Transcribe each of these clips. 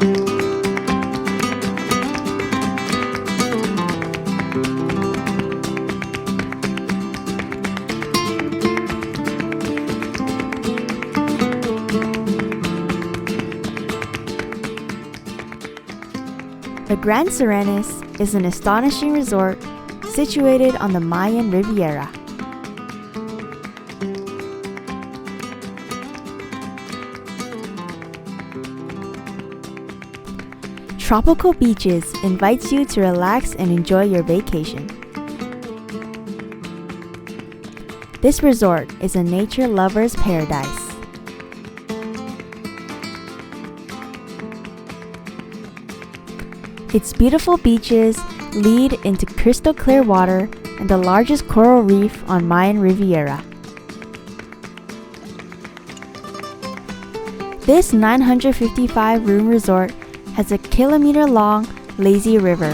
The Grand Sirenis is an astonishing resort situated on the Mayan Riviera. Tropical beaches invites you to relax and enjoy your vacation. This resort is a nature lover's paradise. Its beautiful beaches lead into crystal clear water and the largest coral reef on Mayan Riviera. This 955-room resort has a kilometer-long lazy river.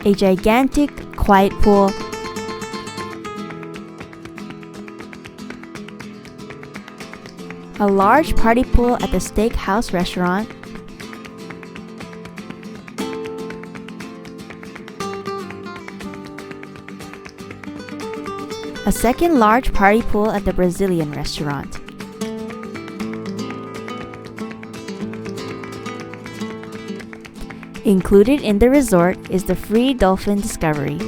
A gigantic quiet pool, a large party pool at the steakhouse restaurant, a second large party pool at the Brazilian restaurant. Included in the resort is the free dolphin discovery.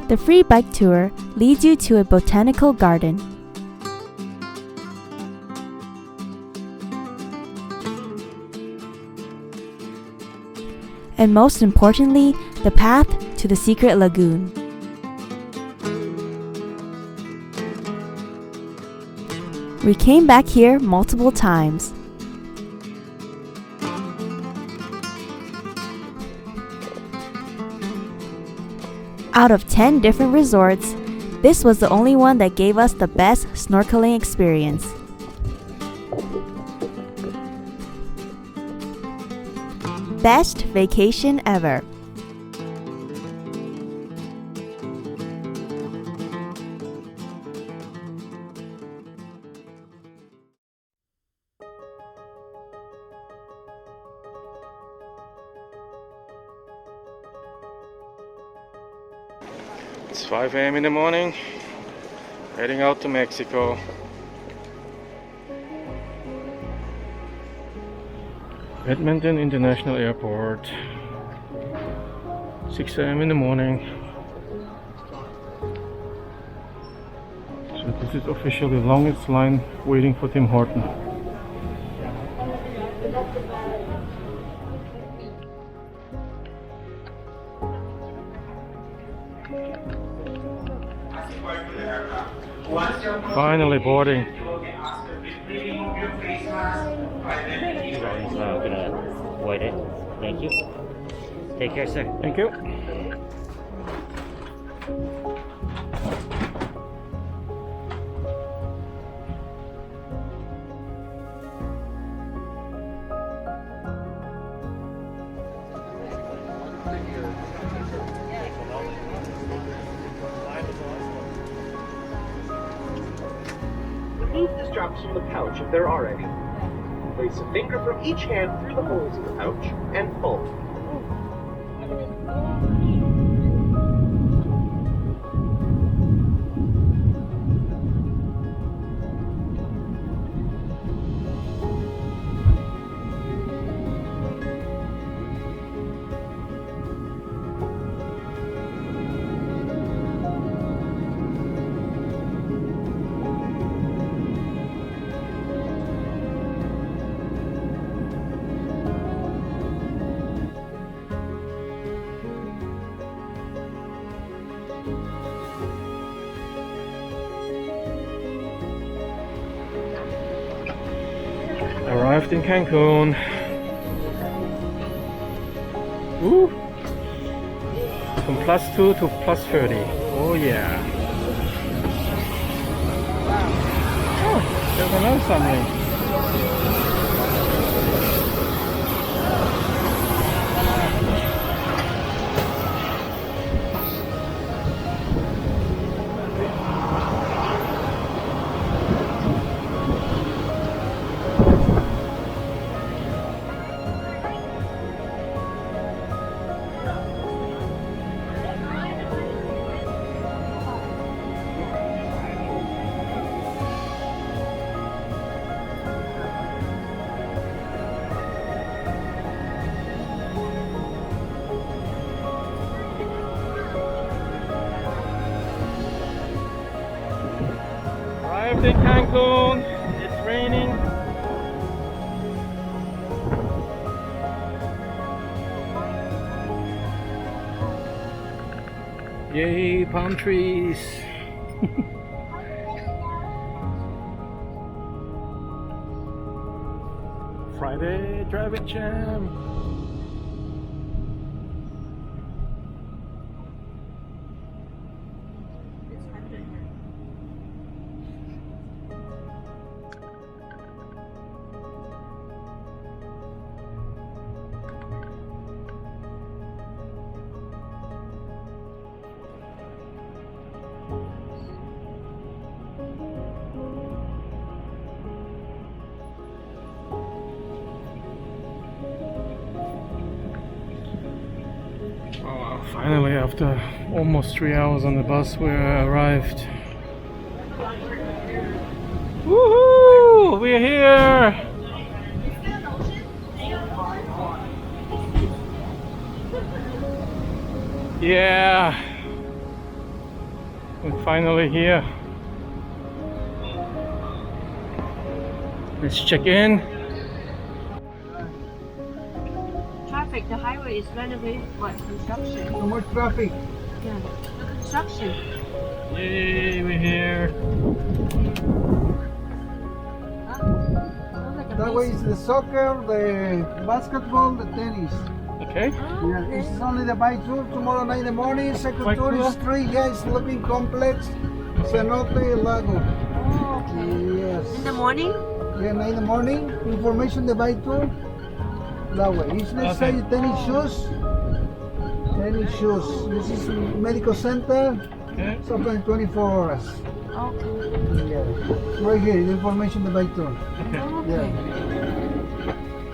The free bike tour leads you to a botanical garden. And most importantly, the path to the secret lagoon. We came back here multiple times. Out of 10 different resorts, this was the only one that gave us the best snorkeling experience. Best vacation ever. It's 5 a.m. in the morning, heading out to Mexico. Edmonton International Airport, 6 a.m. in the morning. So this is officially the longest line waiting for Tim Horton. Finally boarding. So I'm gonna avoid it. Thank you. Take care, sir. Thank you. Remove the straps from the pouch if there are any. Place a finger from each hand through the holes in the pouch and pull. Arrived in Cancun. Ooh. From +2 to +30. Oh yeah. Oh, there's another submarine. arrived in Cancun. It's raining. Yay, palm trees. Friday driving jam. Finally, after almost 3 hours on the bus, we arrived. Woohoo! We're here! Yeah! We're finally here. Let's check in. Traffic, the highway is renovation, what, construction? No more traffic. Yeah, the construction. Yay, we're here. Oh, like a That way is the soccer, the basketball, the tennis. Okay. Oh, Yeah, okay. this is only the bike tour. Tomorrow night in the morning, second Quite tour cool. is 3 guys living complex, Cenote Lago. Oh, okay. Yes. In the morning? Yeah, 9 in the morning. Information the bike tour. That way. It's necessary tennis shoes. Tennis shoes. This is medical center. Okay. It's open 24 hours. Okay. Yeah. Right here, the information the bike tour. Okay. Yeah.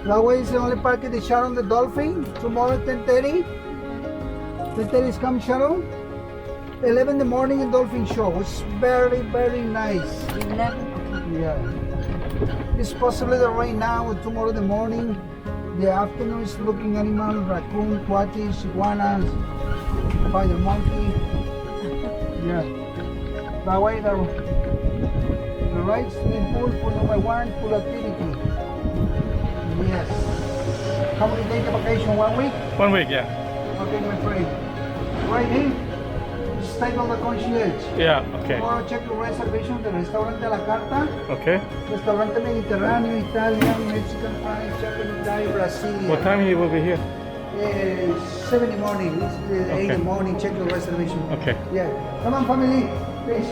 That way is the only park at the Sharon the Dolphin. Tomorrow 10:30. 10:30 is come Sharon. 11 in the morning in Dolphin Show. It's very, very nice. 11. Okay. Yeah. It's possibly the rain now, tomorrow in the morning. The afternoon is looking animals, raccoon, quatis, iguanas, spider monkey. Yeah. That way the right swimming pool, pool number 1, pool activity. Yes. How many days of vacation? 1 week? 1 week, yeah. Okay, my friend. Right here, stay on the concierge. Yeah, okay. Tomorrow check your reservation, the restaurante a la carta. Okay. Restaurante Mediterráneo, Italian, Mexican, French, Japanese, Thai, Brazilian. What time he will be here? 7 in the morning, it's 8 in the morning, check your reservation. Okay. Yeah. Come on, family, please.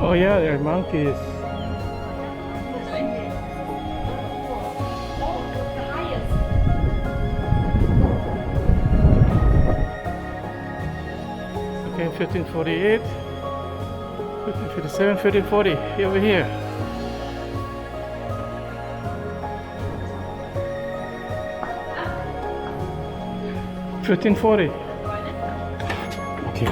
Oh yeah, there are monkeys. Okay, 1548, 1557, 1540, here over here. $15.40. Okay.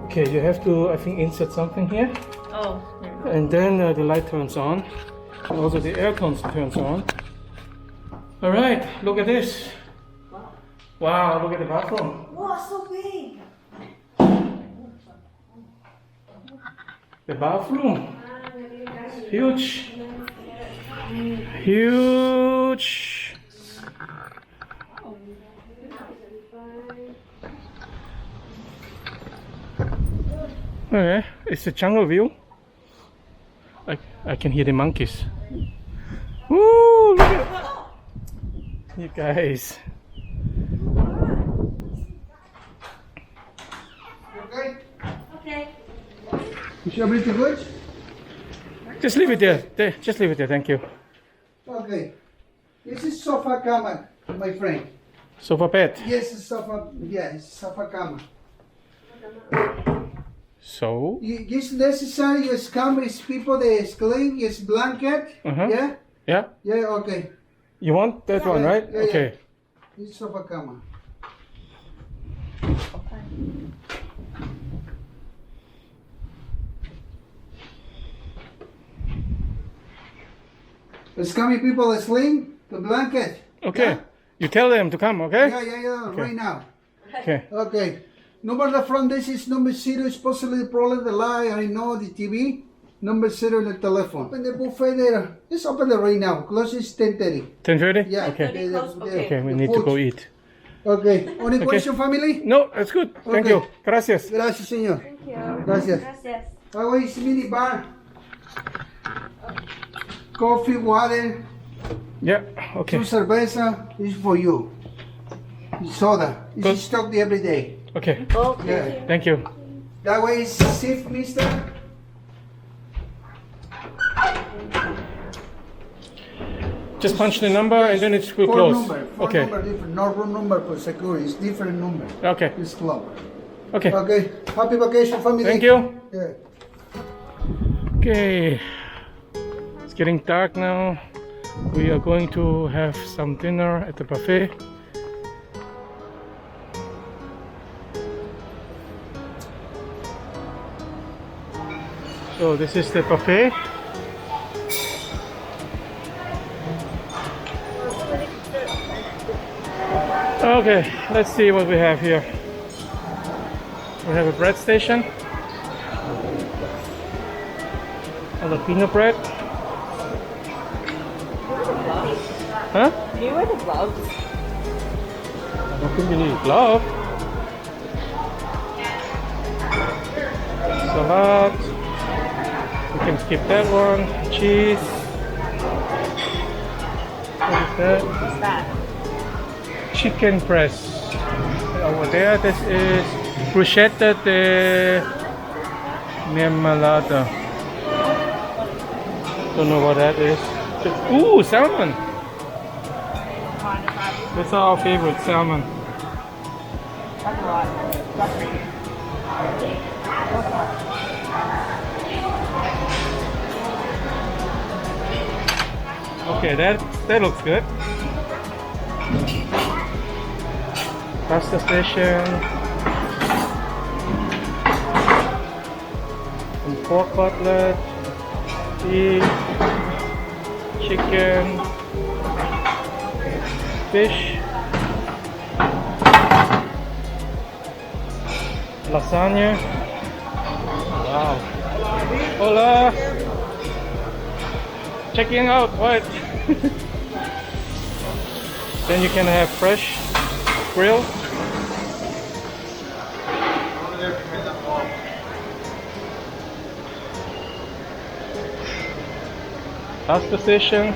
Okay, you have to, I think, insert something here, Oh, there you go. and then the light turns on, and also the air turns on. All right, look at this. Wow, look at the bathroom. Wow, so big. The bathroom. It's huge. Huge. Okay, it's the jungle view. I can hear the monkeys. Woo! Look at you guys. Okay? Okay. Is everything good? Just leave it there. Just leave it there. Thank you. Okay. This is sofa cama, my friend. Sofa bed. Yes, it's sofa. Yeah, it's sofa cama. So. It's necessary. Yes, come. It's people. They clean. Yes, blanket. Uh-huh. Yeah. Yeah. Yeah. Okay. You want that one, right? Yeah, Okay. It's sofa cama. It's coming people asleep. The blanket. Okay. Yeah? You tell them to come, okay? Yeah. Right now. Okay. Okay. Number the front desk is number 0. It's possibly the problem the light. I know the TV. Number 0 the telephone. Open the buffet there. Just open it right now. Close is 10:30. 10:30? Yeah. Okay. Okay, we The need to go food. eat. Okay. Only question, family? No, that's good. Thank Okay. you. Gracias. Gracias, señor. Thank you. Gracias. Gracias. How is mini bar? Coffee, water, Yeah, okay. two cerveza. This is for you. Soda. This Good. is stocked every day. Okay. Okay. Yeah. Thank you. That way is safe, mister. Just punch the number and then it's will Four close. number. Four Okay. number different. No room number for security. It's different number. Okay. It's club. Okay. Okay. Happy vacation, family. Thank you. Yeah. Okay. It's getting dark now. We are going to have some dinner at the buffet. So this is the buffet. Okay, let's see what we have here. We have a bread station. Jalapeno bread. Huh? Do you wear the gloves? I don't think you need a glove. Salad. We can skip that one. Cheese. What is that? What's that? Chicken breast. Over there, this is bruschetta de marmalada. Don't know what that is. Ooh, salmon. That's our favorite, salmon. That's a lot. Okay, that looks good. Pasta station. Some pork cutlet, beef, chicken, fish, lasagna. Wow. Hola. Checking out what? Then you can have fresh grill. Pasta station.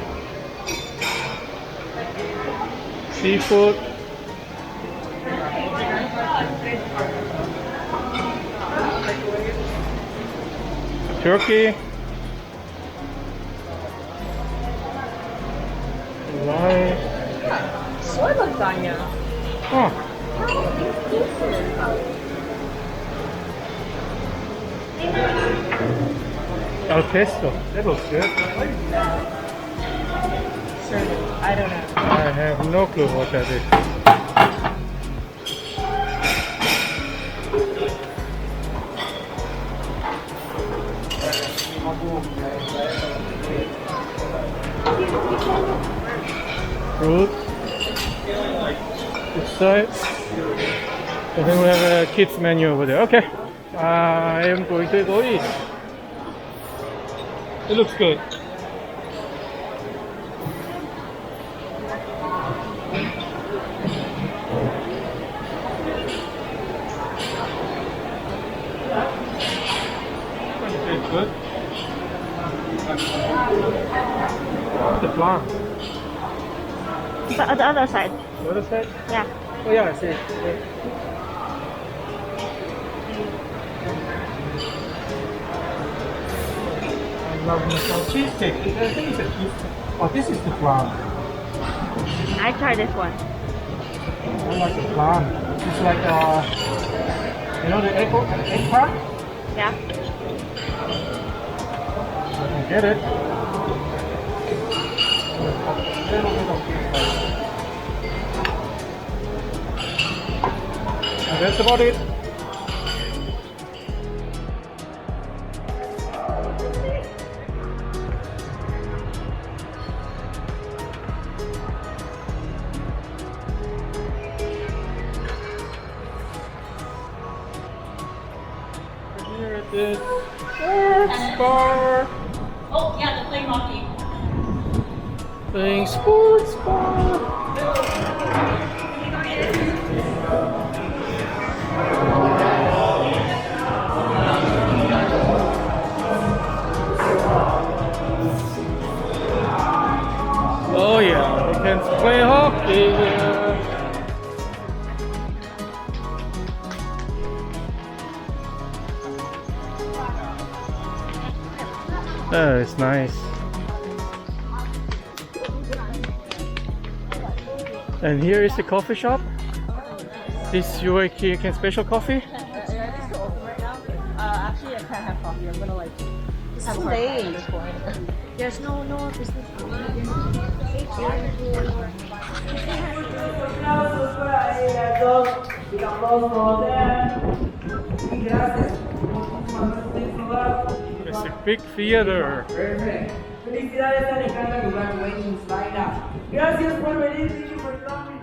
Seafood. Turkey. Rice. Soy lasagna. Oh. Al pesto. That looks good. I don't know. I have no clue what that is. Fruit. This side. And then we have a kids menu over there. Okay. I am going to go eat. It looks good. It's good. What's the plan? The other side. The other side? Yeah. Oh yeah, I see it. Yeah. I love myself cheesecake. I think it's a cheesecake. Oh, this is the flan. I tried this one. I like the flan. It's like you know the egg pie? Yeah. I can get it. A little bit of cheese. And that's about it. the sports bar. Oh, yeah, the play hockey. Playing sports bar. Oh yeah, they can play hockey. Oh, it's nice. And here is the coffee shop. This you can special coffee. Actually, I can't have coffee. I'm gonna like just have a hard time at this point. There's no business. It's a big theater. Felicidades, Alejandra, congratulations, Laila. Gracias por venir, thank you for coming.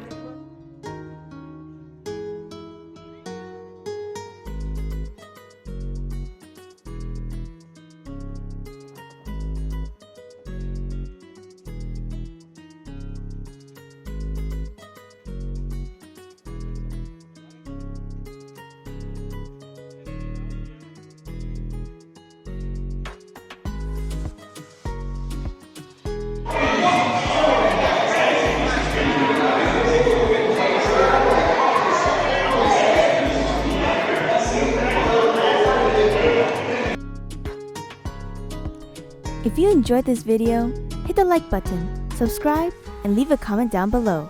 If you enjoyed this video, hit the like button, subscribe, and leave a comment down below.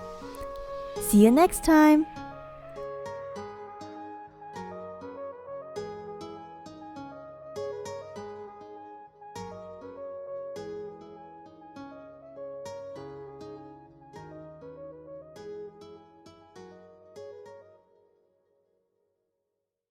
See you next time!